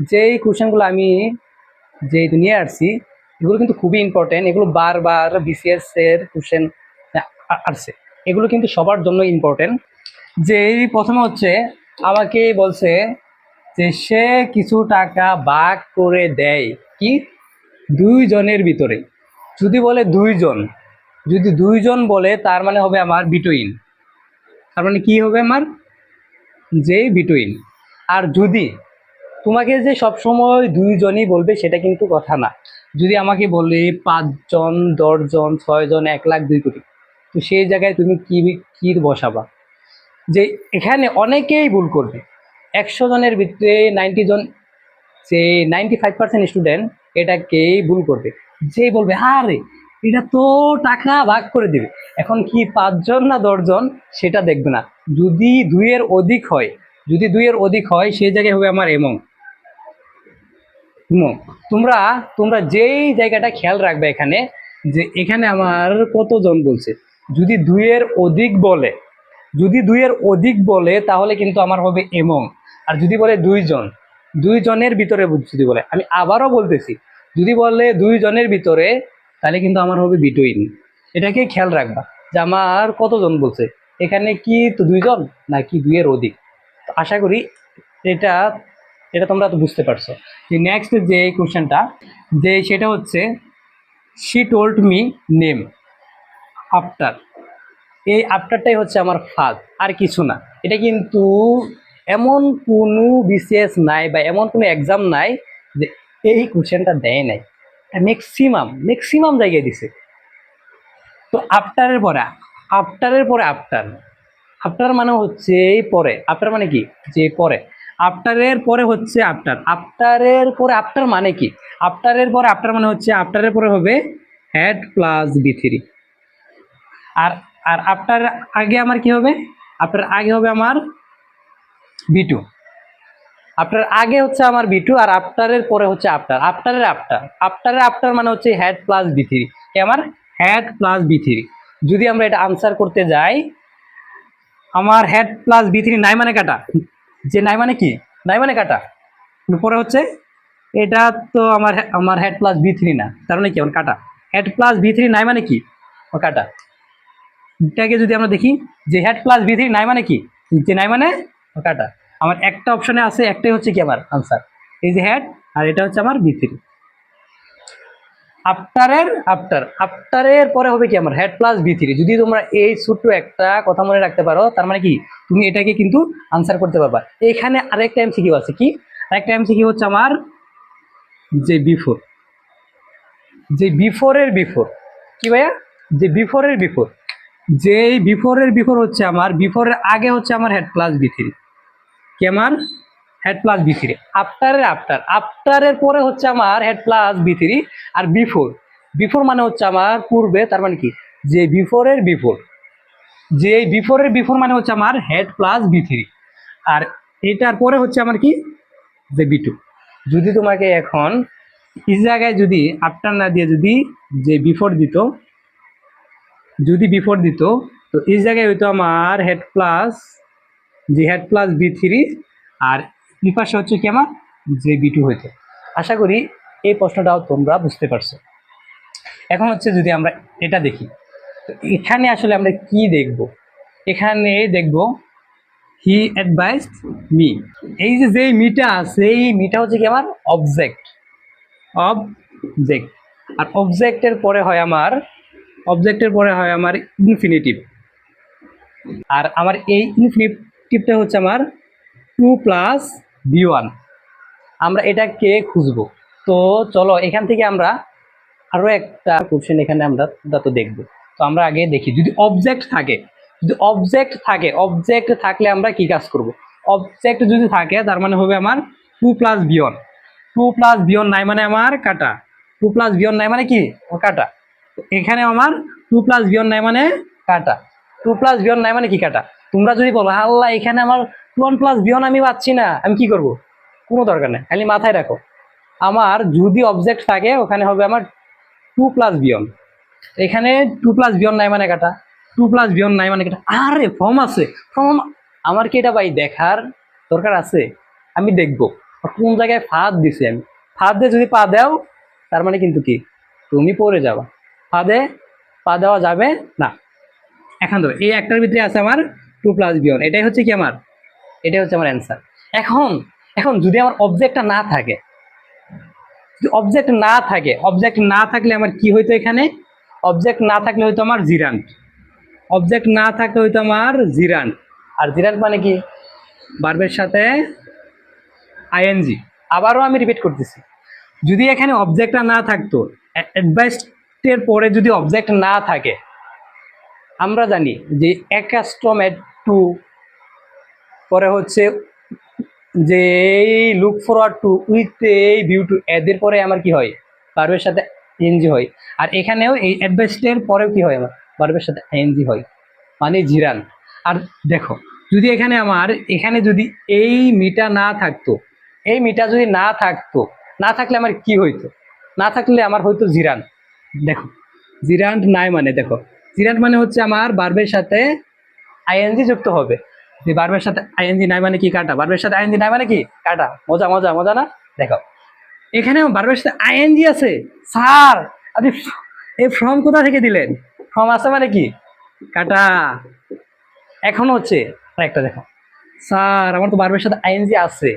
যেই কোশ্চেনগুলো আমি যেহেতু নিয়ে আসছি এগুলো কিন্তু খুবই ইম্পর্টেন্ট, এগুলো বারবার বিসিএস এর কোশ্চেন আসছে, এগুলো কিন্তু সবার জন্য ইম্পর্টেন্ট। যেই প্রথমে হচ্ছে আমাকে বলছে যে সে কিছু টাকা ভাগ করে দেয় কি দুইজনের ভিতরে। যদি বলে দুইজন, যদি দুইজন বলে তার মানে হবে আমার বিটুইন, তার মানে কি হবে আমার যে বিটুইন। আর যদি তোমাকে যে সবসময় দুইজনই বলবে সেটা কিন্তু কথা না, যদি আমাকে বলে 5 জন 10 জন 6 জন 1,02,000,000, তো সেই জায়গায় তুমি কি কি বসাবা? যে এখানে অনেকেই ভুল করবে, 100 জনের ভিতরে 90 জন, যে 95% স্টুডেন্ট এটাকেই ভুল করবে, যেই বলবে আরে এটা তো টাকা ভাগ করে দিবে। এখন কি 5 জন না 10 জন সেটা দেখবে না, যদি দুইয়ের অধিক হয়, যদি দুইয়ের অধিক হয় সেই জায়গায় হবে আমার এমং। তোমরা তোমরা যেই জায়গাটা খেয়াল রাখবে এখানে, যে এখানে আমার কতজন বলছে, যদি দুইয়ের অধিক বলে, যদি দুইয়ের অধিক বলে তাহলে কিন্তু আমার হবে এমং। আর যদি বলে দুইজন, দুইজনের ভিতরে যদি বলে, আমি আবারও বলতেছি, যদি বলে দুইজনের ভিতরে তাহলে কিন্তু আমার হবে বিটুইন। এটাকে খেয়াল রাখবা যে আমার কতজন বলছে, এখানে কি তো দুইজন নাকি দুইয়ের অধিক। তো আশা করি এটা এটা তোমরা তো বুঝতে পারছো। যে নেক্সট যে কোশ্চেনটা, যে সেটা হচ্ছে she told me name after. এই আফটারটাই হচ্ছে আমার ফাঁদ, আর কিছু না। এটা কিন্তু এমন কোনো বিসিএস নাই বা এমন কোনো এক্সাম নাই যে এই কোশ্চেনটা দেয় নাই, ম্যাক্সিমাম ম্যাক্সিমাম জায়গায় দিছে। তো আফটারের পরে, আফটারের পরে আফটার, আফটার মানে হচ্ছে পরে, আফটার মানে কি যে পরে, আফটারের পরে হচ্ছে আফটার, আফটারের পরে আফটার মানে কি, আফটারের পরে আফটার মানে হচ্ছে আফটারের পরে হবে হ্যাড প্লাস বি3। আর আর আফটার আগে আমার কি হবে, আফটার আগে হবে আমার বি2, আফটার আগে হচ্ছে আমার বি2, আর আফটারের পরে হচ্ছে আফটার, আফটারের আফটার, আফটারের আফটার মানে হচ্ছে হ্যাড প্লাস বি3, আমার হ্যাড প্লাস বি3। যদি আমরা এটা আনসার করতে যাই, আমার হেড প্লাস বি3 নাই মানে কাটা, যে নাই মানে কি, নাই মানে কাটা, পরে হচ্ছে এটা তো আমার আমার হেড প্লাস বি3 না, তার মানে কি আমার কাটা, হেড প্লাস বি3 নাই মানে কি কাটা। এটাকে যদি আমরা দেখি যে হেড প্লাস বি3 নাই মানে কি, যে নাই মানে কাটা, আমার একটা অপশনে আছে, একটাই হচ্ছে কি আমার আনসার, এই যে হেড, আর এটা হচ্ছে আমার বি3। আফটারের আফটার, আফটারের পরে হবে কি আমার হেড প্লাস বি3। যদি তোমরা এই ছোট্ট একটা কথা মনে রাখতে পারো, তার মানে কি তুমি এটাকে কিন্তু আনসার করতে পারবা। এখানে আরেকটা এমসিকিউ আছে, কি আরেকটা এমসিকিউ হচ্ছে আমার যে বিফোর, যে বিফোরের বিফোর, কি ভাইয়া, যে বিফোরের বিফোর, যে বিফোরের বিফোর হচ্ছে আমার বিফোরের আগে হচ্ছে আমার হেড প্লাস বি3, কি আমার হেড প্লাস বি3। আফটারের আফটার, আফটারের পরে হচ্ছে আমার হেড প্লাস বি3। আর বিফোর, বিফোর মানে হচ্ছে আমার পূর্বে, তার মানে কি যে বিফোরের বিফোর, যে বিফোরের বিফোর মানে হচ্ছে আমার হেড প্লাস বি3। আর এটার পরে হচ্ছে আমার কি যে বি2। যদি তোমাকে এখন এই জায়গায় যদি আফটার না দিয়ে যদি যে বিফোর দিত, যদি বিফোর দিত, তো এই জায়গায় হয়তো আমার হেড প্লাস, যে হেড প্লাস বি3, আর এই পাশে হচ্ছে কি আমার যে বি2 হইতো। আশা করি এই প্রশ্নটাও তোমরা বুঝতে পারছো। এখন হচ্ছে যদি আমরা এটা দেখি, তো এখানে আসলে আমরা কি দেখব, এখানে দেখব হি অ্যাডভাইসড মি। এই যে যেই মিটা আছে, এই মিটা হচ্ছে কি আমার অবজেক্ট, অবজেক্ট। আর অবজেক্টের পরে হয় আমার, অবজেক্টের পরে হয় আমার ইনফিনিটিভ। আর আমার এই ইনফিনিটিভটা হচ্ছে আমার 2 প্লাস বি1। আমরা এটাকে খুঁজবো। তো চলো এখান থেকে আমরা আরো একটা কোশ্চেন এখানে আমরা তো দেখব। তো আমরা আগে দেখি, যদি অবজেক্ট থাকে, যদি অবজেক্ট থাকে, অবজেক্ট থাকলে আমরা কি কাজ করব, অবজেক্ট যদি থাকে তার মানে হবে আমার 2 প্লাস বি1, 2 প্লাস বি1 নাই মানে আমার কাটা, 2 প্লাস বি1 নাই মানে কি কাটা। এখানে আমার 2 প্লাস বি1 নাই মানে কাটা, 2 প্লাস বি1 নাই মানে কি কাটা। তোমরা যদি বলো আল্লাহ এখানে আমার 1 প্লাস বি1 আমি পাচ্ছি না, আমি কি করব, কোনো দরকার নেই, খালি মাথায় রাখো আমার যদি অবজেক্ট থাকে ওখানে হবে আমার 2 প্লাস বি1, এখানে 2 প্লাস বি1 নাই মানে কাটা, 2 প্লাস বি1 নাই মানে কাটা। আরে ফর্ম আছে, ফর্ম আমার কি এটা ভাই দেখার দরকার আছে, আমি দেখব। কোন জায়গায় ফাঁদ দিছি আমি, ফাঁদে যদি পা দাও তার মানে কিন্তু কি তুমি পড়ে যাবা, ফাঁদে পা দেওয়া যাবে না। এখন তো এই একটার ভিতরে আছে আমার 2+b1, এটাই হচ্ছে কি আমার, এটাই হচ্ছে আমার অ্যান্সার। এখন এখন যদি আমার অবজেক্টটা না থাকে, যদি অবজেক্ট না থাকে, অবজেক্ট না থাকলে আমার কি হইতো, এখানে অবজেক্ট না থাকলে হয়তো আমার জিরান্ট, অবজেক্ট না থাকলে হয়তো আমার জিরান্ট। আর জিরান্ট মানে কি, ভার্বের সাথে আইএনজি। আবারও আমি রিপিট করতেছি, যদি এখানে অবজেক্টটা না থাকতো, অ্যাডভাইসের পরে যদি অবজেক্ট না থাকে, আমরা জানি যে অ্যাকাস্টমেড টু, পরে হচ্ছে যে এই লুক ফরওয়ার্ড টু, উইথ এই ভিউ টু, এদের পরে আমার কি হয়, ভার্বের সাথে আইএনজি হয়। আর এখানেও এই অ্যাডভাইসের পরেও কি হয়, আমার ভার্বের সাথে আইএনজি হয়, মানে জিরান। আর দেখো, যদি এখানে আমার, এখানে যদি এই মিটা না থাকতো, এই মিটা যদি না থাকতো, না থাকলে আমার কি হইতো, না থাকলে আমার হয়তো জিরান। দেখো জিরান্ট নাই মানে, দেখো জিরান্ট মানে হচ্ছে আমার ভার্বের সাথে আইএনজি যুক্ত হবে। যে ভার্বের সাথে আইএনজি নাই মানে কি, কাটা। ভার্বের সাথে আইএনজি নাই মানে কি, কাটা। মজা মজা মজা না? দেখো এখানে ভার্বের সাথে আইএনজি আছে। স্যার আপনি এই ফ্রম কোথা থেকে দিলেন? ফ্রম আছে মানে কি, কাটা। এখন হচ্ছে একটা দেখো, স্যার আমার তো ভার্বের সাথে আইএনজি আছে,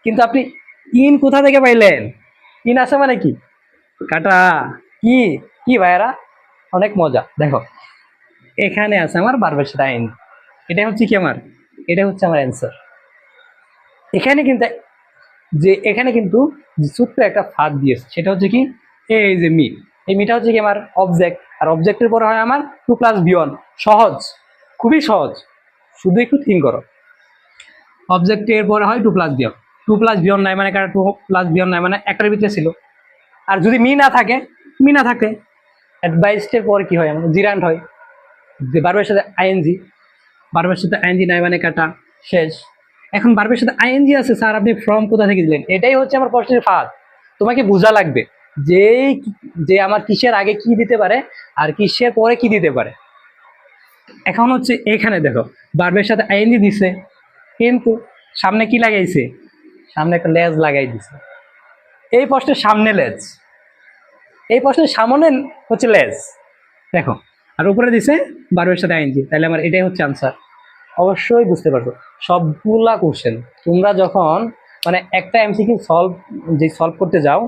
কিন্তু আপনি ইন কোথা থেকে পাইলেন? ইন আছে মানে কি, কাটা। কি কি ভাইয়ারা, অনেক মজা। দেখো এখানে আছে আমার ভার্বের সাথে আইএনজি, এটা হচ্ছে কি আমার, এটা হচ্ছে আমার অ্যান্সার। এখানে কিন্তু এখানে কিন্তু ছোট্ট একটা ফাঁদ দিয়েছে, সেটা হচ্ছে কি, এই যে মি, এই মিটা হচ্ছে কি আমার অবজেক্ট, আর অবজেক্টের পরে হয় আমার 2+b1। সহজ, খুবই সহজ, শুধু একটু থিঙ্ক করো। অবজেক্টের পরে হয় 2+b1, 2+b1 নাই মানে কারণ 2+b1 নাই মানে একটার ভিতরে ছিল। আর যদি মি না থাকে, মি না থাকে, অ্যাডভাইসডের পরে কি হয়, আমার জিরান্ট হয়। যে ভার্বের সাথে আইএনজি, ভার্বের সাথে আইএনজি নাই মানে কাটা, শেষ। এখন ভার্বের সাথে আইএনজি আছে, স্যার আপনি ফ্রম কোথা থেকে দিলেন? এটাই হচ্ছে আমার প্রশ্নের ফাঁদ। তোমাকে বোঝা লাগবে যে যে আমার কিসের আগে কি দিতে পারে আর কিসের পরে কি দিতে পারে। এখন হচ্ছে এখানে দেখো, ভার্বের সাথে আইএনজি দিছে, কিন্তু সামনে কি লাগাইছে, সামনে একটা লেজ লাগাই দিছে। এই প্রশ্নের সামনে লেজ, এই প্রশ্নের সামনে হচ্ছে লেজ, দেখো। আর উপরে দিছে ভার্বের সাথে আইএনজি, তাহলে আমার এটাই হচ্ছে আনসার। অবশ্যই বুঝতে পারছো সবগুলা কোশ্চেন তোমরা যখন মানে একটা এমসিকিউ সলভ করতে যাও,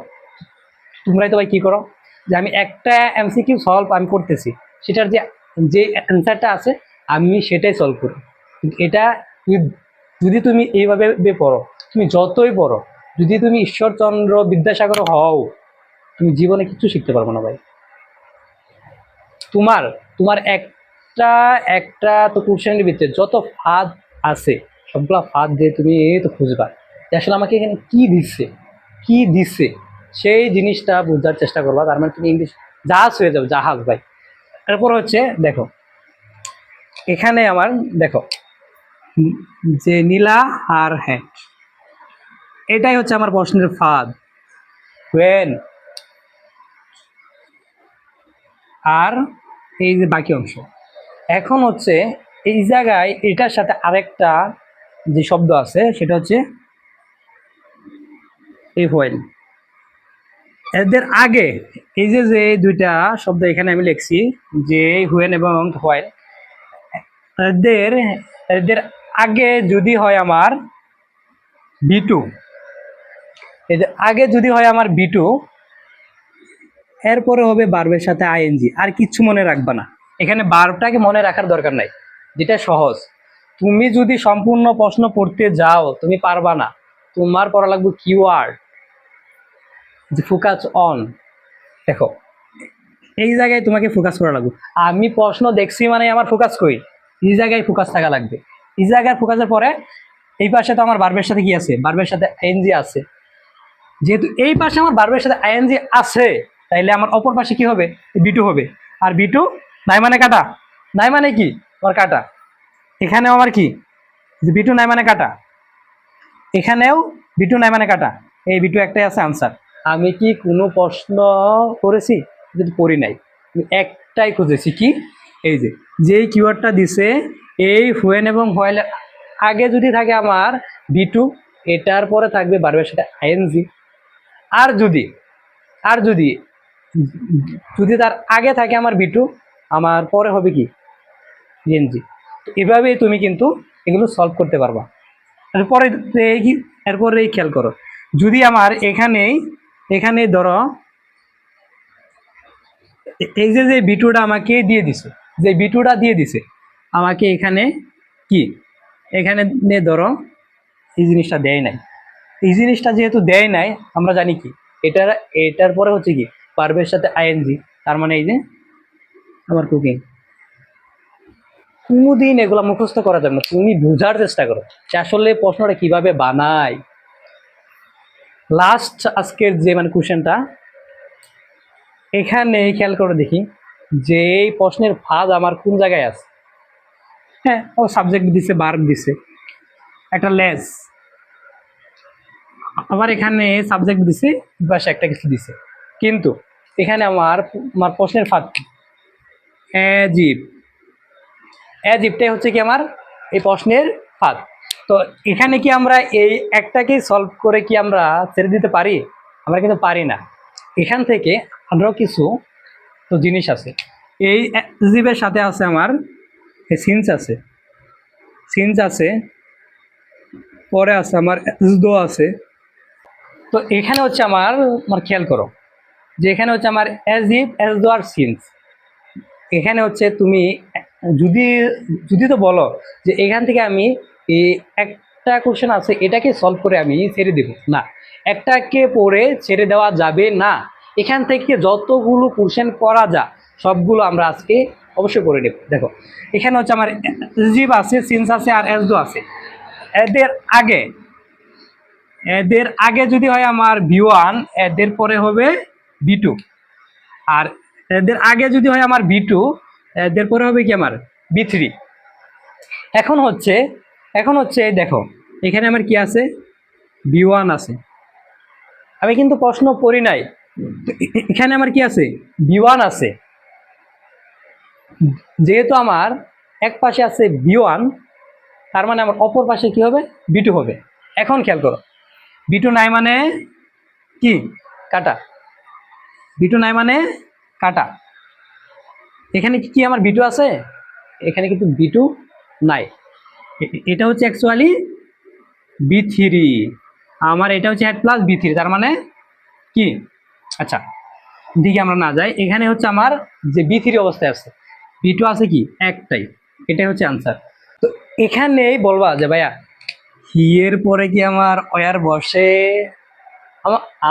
তোমরাই তো ভাই কি করো, যে আমি একটা এমসিকিউ সলভ আমি করতেছি, সেটার যে যে অ্যান্সারটা আছে আমি সেটাই সলভ করি। কিন্তু এটা যদি তুমি এইভাবে পড়ো, তুমি যতই পড়ো, যদি তুমি ঈশ্বরচন্দ্র বিদ্যাসাগর হও, তুমি জীবনে কিছু শিখতে পারবো না ভাই। তোমার তোমার একটা একটা তো কোশ্চেনের ভিতরে যত ফাঁদ আছে, সবগুলা ফাঁদ দিয়ে তুমি তো খুঁজবা যে আসলে আমাকে এখানে কি দিচ্ছে, কি দিচ্ছে, সেই জিনিসটা বোঝার চেষ্টা করবা। তার মানে তুমি ইংলিশ জাহাজ হয়ে যাবে, জাহাজ ভাই। এরপর হচ্ছে দেখো, এখানে আমার দেখো যে নীলা আর হ্যাট, এটাই হচ্ছে আমার প্রশ্নের ফাঁদ। ওয়েন আর এই যে বাকি অংশ। এখন হচ্ছে এই জায়গায় এটার সাথে আরেকটা যে শব্দ আছে সেটা হচ্ছে এই হোয়েল। এদের আগে এই যে যে দুইটা শব্দ এখানে আমি লিখছি, যে হুয়েন এবং হোয়েল, এদের এদের আগে যদি হয় আমার বি2, এদের আগে যদি হয় আমার বি2, এরপরে হবে ভার্বের সাথে আইএনজি। আর কিচ্ছু মনে রাখবা না, এখানে ভার্বটাকে মনে রাখার দরকার নাই, যেটা সহজ। তুমি যদি সম্পূর্ণ প্রশ্ন পড়তে যাও তুমি পারবা না, তোমার পড়া লাগবে কিওয়ার্ড, যে ফোকাস অন। দেখো এই জায়গায় তোমাকে ফোকাস করা লাগবে। আমি প্রশ্ন দেখছি মানে আমার ফোকাস কই, এই জায়গায় ফোকাস থাকা লাগবে। এই জায়গায় ফোকাসের পরে এই পাশে তো আমার ভার্বের সাথে কি আছে, ভার্বের সাথে আইএনজি আছে। যেহেতু এই পাশে আমার ভার্বের সাথে আইএনজি আছে, তাইলে আমার অপর পাশে কি হবে, বি2 হবে। আর বি2 নাই মানে কাটা, নাই মানে কি আমার কাটা। এখানেও আমার কি, বি2 নাই মানে কাটা, এখানেও বি2 নাই মানে কাটা। এই বি2 একটাই আছে আনসার। আমি কি কোনো প্রশ্ন করেছি? যদি করি নাই, আমি একটাই খুঁজেছি, কি এই যে যেই কিওয়ার্ডটা দিছে এই হুয়েন এবং হোয়াইল আগে যদি থাকে আমার বি2, এটার পরে থাকবে ভার্বের সাথে আইএনজি। আর যদি আর যদি যদি তার আগে থাকে আমার বি টু, আমার পরে হবে কি ইএনজি। এভাবেই তুমি কিন্তু এগুলো সলভ করতে পারবা। এরপরে কি, এরপরে খেয়াল করো, যদি আমার এখানে ধরো এই যে বি2টা আমাকে দিয়ে দিছে, যে বি2টা দিয়ে দিছে আমাকে এখানে কি, এখানে ধরো এই জিনিসটা দেয় নাই। এই জিনিসটা যেহেতু দেয় নাই, আমরা জানি কি এটার পরে হচ্ছে কি ভার্বের সাথে আইএনজি, তার মানে এই যে আমার কুকিং। কোনোদিন এগুলো মুখস্থ করা যাবে না, তুমি বোঝার চেষ্টা করো যে আসলে প্রশ্নটা কিভাবে বানায়। লাস্ট আজকের যে মানে কোশ্চেনটা, এখানে খেয়াল করে দেখি যে এই প্রশ্নের ফাঁদ আমার কোন জায়গায় আছে। হ্যাঁ, ও সাবজেক্ট দিছে, ভার্ব দিছে, একটা লেস, আবার এখানে সাবজেক্ট দিছে, বাস একটা কিছু দিছে, কিন্তু এখানে আমার আমার প্রশ্নের ফাঁদ কি, অ্যাজিভ। অ্যাজিভটাই হচ্ছে কি আমার এই প্রশ্নের ফাঁদ। তো এখানে কি আমরা এই একটাকে সলভ করে কি আমরা ছেড়ে দিতে পারি? আমরা কিন্তু পারি না। এখান থেকে আরও কিছু তো জিনিস আছে। এই অ্যাজিভের সাথে আছে আমার সিন্স আছে, পরে আছে আমার এসদো আছে। তো এখানে হচ্ছে আমার খেয়াল করো যে এখানে হচ্ছে আমার অ্যাজিভ, এসদো আর সিন্স। এখানে হচ্ছে তুমি যদি যদি তো বলো যে এখান থেকে আমি এই একটা কোশ্চেন আছে এটাকে সলভ করে আমি ছেড়ে দেব, না, একটাকে পড়ে ছেড়ে দেওয়া যাবে না। এখান থেকে যতগুলো কোশ্চেন করা যায় সবগুলো আমরা আজকে অবশ্যই করে নেব। দেখো এখানে হচ্ছে আমার অ্যাজিভ আছে, সিন্স আছে আর এসদো আছে। এদের আগে যদি হয় আমার বি1, এদের পরে হবে বি2। আর এদের আগে যদি হয় আমার বি2, এদের পরে হবে কি আমার বি3। এখন হচ্ছে দেখো এখানে আমার কি আছে, বি1 আছে। আমি কিন্তু প্রশ্ন পড়ি নাই, এখানে আমার কি আছে, বি1 আছে। যেহেতু আমার এক পাশে আছে বি1, তার মানে আমার অপর পাশে কি হবে, বি2 হবে। এখন খেয়াল করো, বি2 নাই মানে কি, কাটা। বি2 নাই মানে কাটা। এখানে কি আমার বি2 আছে? এখানে কিন্তু বি2 নাই। এটা হচ্ছে অ্যাকচুয়ালি বি3, আমার এটা হচ্ছে হেড প্লাস বি3, তার মানে কি, আচ্ছা দিকে আমরা না যাই, এখানে হচ্ছে আমার যে বি3 অবস্থায় আছে, বি2 আছে কি একটাই, এটাই হচ্ছে আনসার। তো এখানেই বলবা যে ভাইয়া হি এর পরে কি আমার ওয়ার বসে?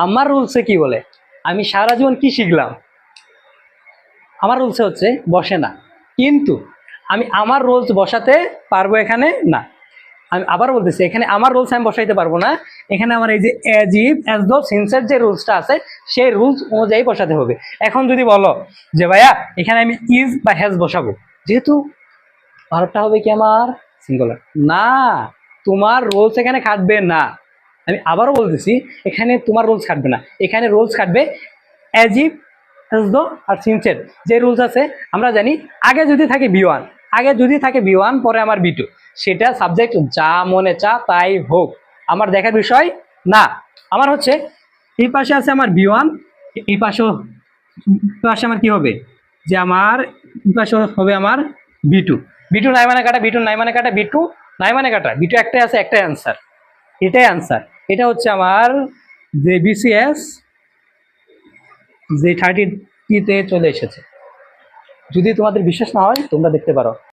আমার রুলসে কি বলে, আমি সারা জীবন কি শিখলাম, আমার রুলসে হচ্ছে বসে না। কিন্তু আমি আমার রুলস বসাতে পারবো এখানে না। আমি আবার বলতেছি, এখানে আমার রুলস আমি বসাইতে পারবো না। এখানে আমার এই যে অ্যাজিভ, এসদো, সিন্সের যে রুলসটা আছে সেই রুলস অনুযায়ী বসাতে হবে। এখন যদি বলো যে ভাইয়া এখানে আমি ইজ বা হ্যাজ বসাবো, যেহেতু ভার্বটা হবে কি আমার সিঙ্গুলার, না, তোমার রুলস এখানে খাটবে না। আমি আবারও বলতেছি, এখানে তোমার রুলস খাটবে না, এখানে রুলস খাটবে অ্যাজিভ, এসদো আর সিন্সের যে রুলস আছে। আমরা জানি আগে যদি থাকে বি1, পরে আমার বি2, সেটা সাবজেক্ট যা মনে চা তাই হোক, আমার দেখার বিষয় না। আমার হচ্ছে এই পাশে আছে আমার বি1, এই পাশে আমার কি হবে, যে আমার এই পাশে হবে আমার বি2 নাই মানে কাটা, বি2 নাই মানে কাটা, বি2 নাই মানে কাটা, বি2 একটাই আছে, একটাই অ্যান্সার, এটাই অ্যান্সার। এটা হচ্ছে আমার যে বিসিএস যে 30তে চলে এসেছে। যদি তোমাদের বিশ্বাস না হয় তোমরা দেখতে পারো।